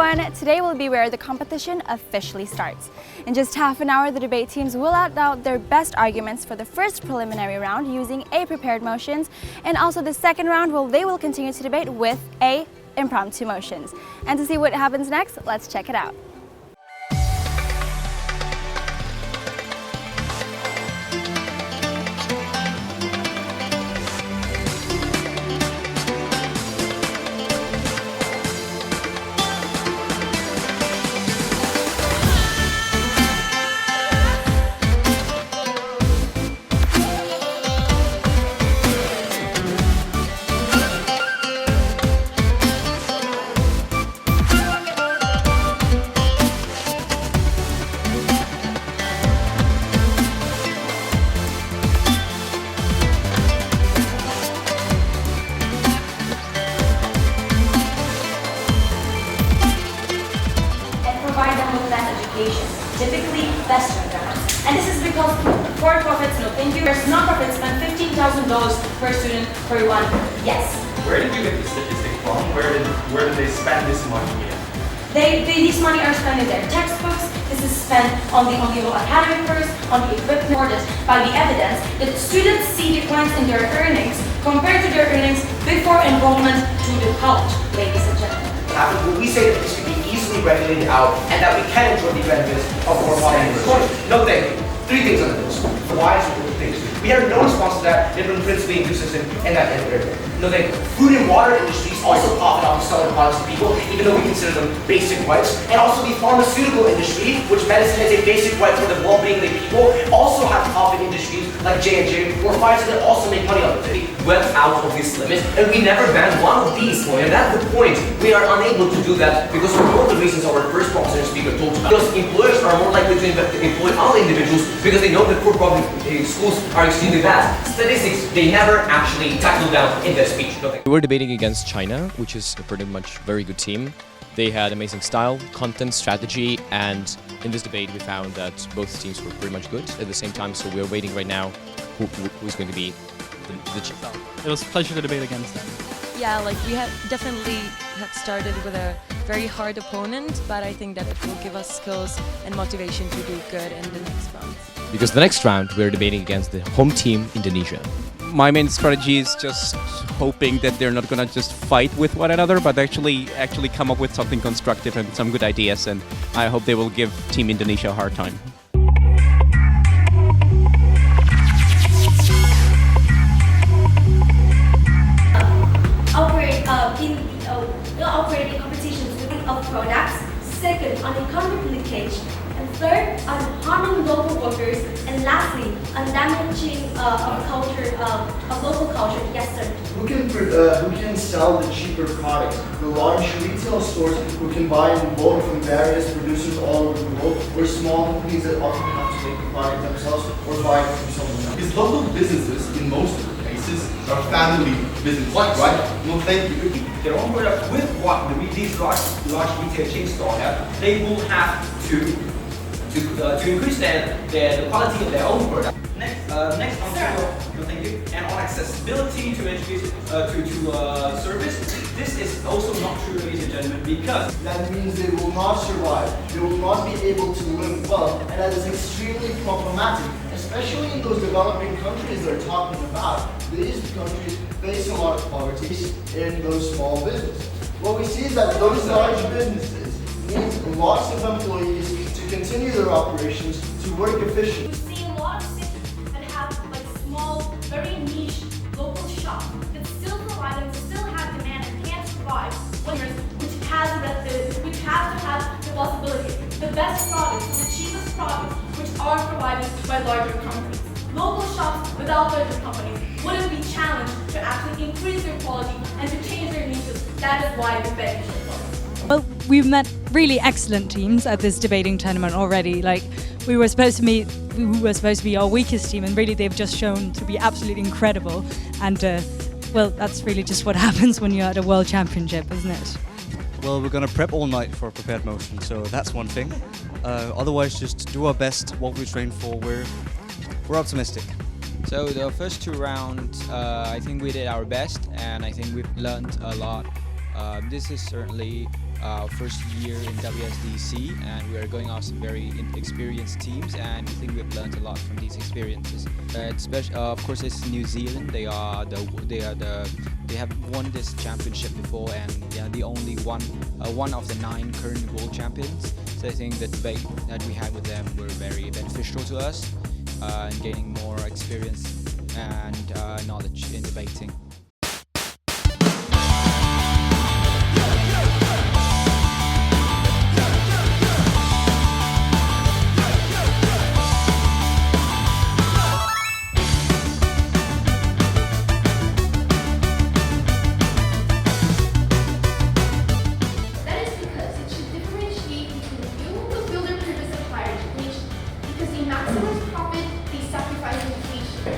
everyone! Today will be where the competition officially starts. In just half an hour, the debate teams will out their best arguments for the first preliminary round using A, prepared motions, and also the second round, they will continue to debate with A, impromptu motions. And to see what happens next, let's check it out. Typically Western governments. And this is because for-profits, no thank you, whereas non-profits spend $15,000 per student per 1 yes. Where did you get the statistic from? Where did they spend this money? These money are spent in their textbooks. This is spent on the academic course, on the equipment, supported by the evidence that students see declines in their earnings compared to their earnings before enrollment to the college, ladies and gentlemen. We say that this should be easily regulated out and that we can enjoy the benefits of more modern universities. No thank you. 3 things on this. Why is it things? We have no response to that, different principally inconsistent and that area. No thank you. Food and water industries also profit off of selling products to people, even though we consider them basic rights. And also the pharmaceutical industry, which medicine is a basic right for the well-being of the people, also have profit industries like J&J or Pfizer that also make money on it. We went out of this limit and we never banned one of these, and that's the point. We are unable to do that because of one of the reasons our first proposition speaker talked about. Because employers are more likely to employ other individuals because they know that for-profit schools are extremely bad. Statistics, they never actually tackled down in their speech. We were debating against China, which is a pretty much very good team. They had amazing style, content, strategy, and in this debate we found that both teams were pretty much good at the same time, so we're waiting right now who's going to be the chief. It was a pleasure to debate against them. Yeah, we definitely had started with a very hard opponent, but I think that it will give us skills and motivation to do good in the next round. Because the next round we're debating against the home team, Indonesia. My main strategy is just hoping that they're not gonna just fight with one another, but actually come up with something constructive and some good ideas, and I hope they will give Team Indonesia a hard time. Operating competitions of products, second, on economic leakage, and third, on harming local workers, and lastly, on damaging of local culture. Yes, sir. Who can sell the cheaper products? The large retail stores who can buy in bulk from various producers all over the world, or small companies that often have to make the product themselves or buy it from someone else? Because local businesses, in most of the cases, are family businesses, right? No, thank you. Their own product with what these large retail chain stores have, they will have to increase the quality of their own product. Next on thank you. And on accessibility to education to service, this is also not true, ladies and gentlemen, because that means they will not survive. They will not be able to live well, and that is extremely problematic, especially in those developing countries they're talking about. These countries face a lot of poverty in those small businesses. What we see is that those large businesses need lots of employees to continue their operations, to work efficiently. We see a lot of cities that have small, very niche local shops that still provide and still have demand and can't survive, which has to have the possibility, the best products, the cheapest products, which are provided by larger companies. Local shops without larger companies wouldn't be challenged to actually increase their quality and to change their niches. That is why the bet should go. Well, we've met really excellent teams at this debating tournament already. We were supposed to be our weakest team, and really they've just shown to be absolutely incredible. And well, that's really just what happens when you're at a world championship, isn't it? Well, we're gonna prep all night for prepared motion, so that's one thing. Otherwise, just do our best. What we train for, we're optimistic. So the first 2 rounds, I think we did our best, and I think we've learned a lot This is certainly our first year in Wsdc, and we are going off some very experienced teams, and we think we've learned a lot from these experiences. Of course, it's New Zealand. They have won this championship before, and yeah, the only one of the 9 current world champions. So I think the debate that we had with them were very beneficial to us in gaining more experience and knowledge in debating.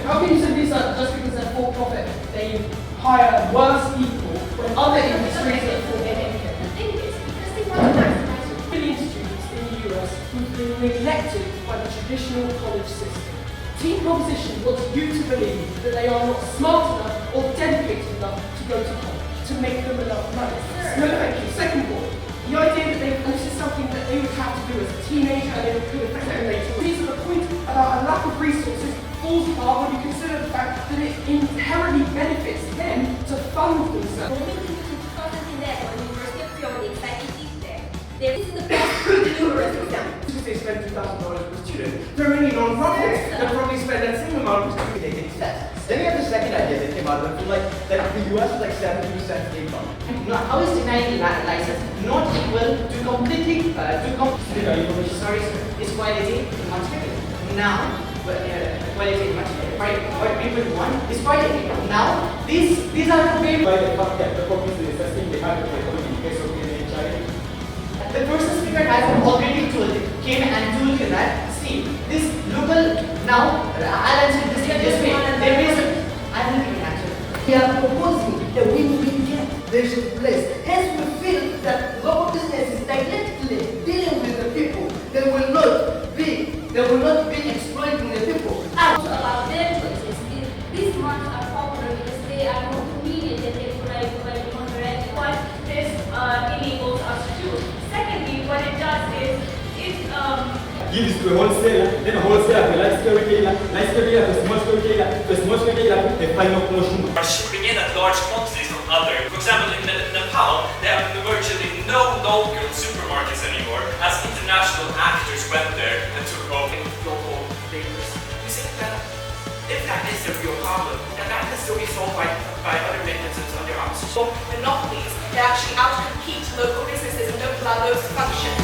How can you say this just because they're for profit, they hire worse people when other industries are for profit? The thing is, because they want to maximize Million students in the US who've been neglected by the traditional college system. Team Proposition wants you to believe that they are not smart enough or dedicated enough to go to college, to make them enough money. No, thank you. Second point, the idea that this is something that they would have to do as a teenager and it could affect them later. These are the point about a lack of resources falls apart when you consider the fact that it inherently benefits them to fund themselves. This is the best numerous example. Because they spend $2,000 per student. There are many non-profits that probably spend that same amount per student. They take stats. Then we have the second idea that came out of it, like that the US is like 70% income. Now, how is denying license not equal to completely sorry, sir. Is quality much better? Now, quality is much better. Right? What people want is quality. Now, these are the way by the fact that the copies is assessing the high economy in case of China. The person speaker has already came and told you that, see, this local, now, I'll answer this way. There is I will give an answer. We are proposing a win-win game. They should place. Hence we feel that local business is directly dealing with the people. They will not be exploiting the people. About their choices. These marks are popular because they are more convenient and they provide more direct. What this enables us to do. Secondly, what it does is it give this to a wholesaler, then a wholesaler to a large scale retailer to a small scale retailer, to a small scale retailer, a final promotion. Are shipping in at large quantities from other. For example, in Nepal, they have virtually no local supermarkets anymore, as international actors went there and took over local bakers. We think that if that is a real problem, then that can still be solved by other mechanisms under ours. monopolies. They actually outcompete local businesses and don't allow those to function.